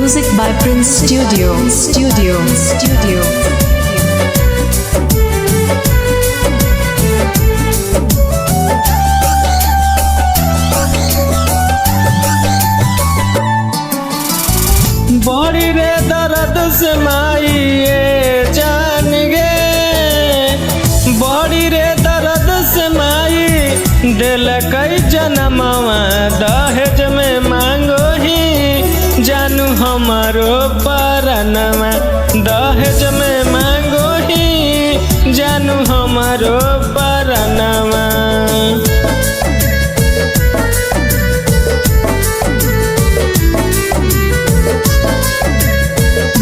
Music by Prince Studio. बड़ी रे दर्द से माई ये जान गे, बड़ी रे दर्द से माई दिल कई जन्मवा दहेज में मांगो ही जानू हमारो परनवा, दहेज में मांगो ही जानू हमारो परनवा।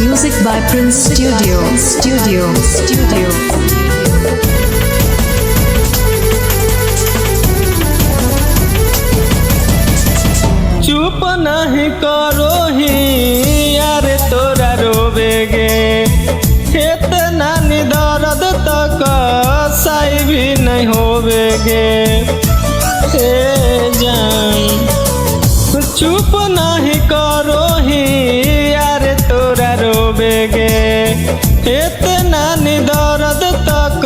Music by Prince Studio. चुप नहीं करो ही यार तोरा रोवेगे, इतना दर्द तक साई भी नहीं होवेगे। जान चुप नहीं करो ही यार तोरा रोवेगे, इतना दर्द तक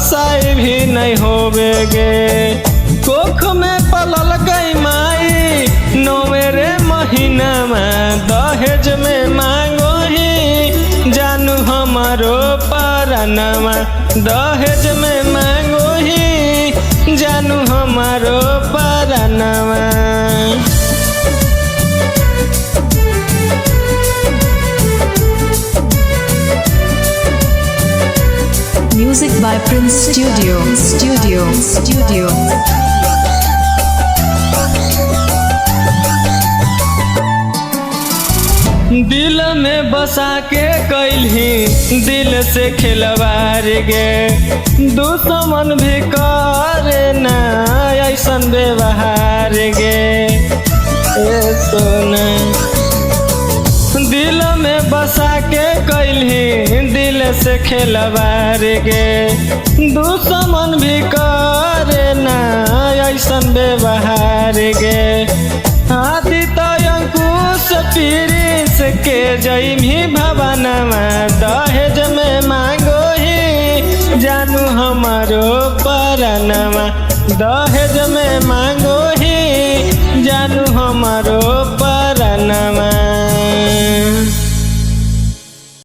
साई भी नहीं होवेगे। कोख में पलल गई माई नौवेरे महीना में दहेज में मांगो ही जानू हमारो परनवा, दहेज में मांगो ही जानू हमारो परनवा। Music by Prince Studio. दिल में बसा के कैलही दिल से खिलवार गे, दुश्मन भी करे ना ऐसन व्यवहार गे। सोना दिल में बसा के कैलही दिल से खिलवार गे, दुश्मन भी करे ना ऐसन व्यवहार गे। हाथी तो अंकुश पीरिस के जइमी भवनवा, दहेज में मांगो ही जानू हमारो परनवा, दहेज में मांगो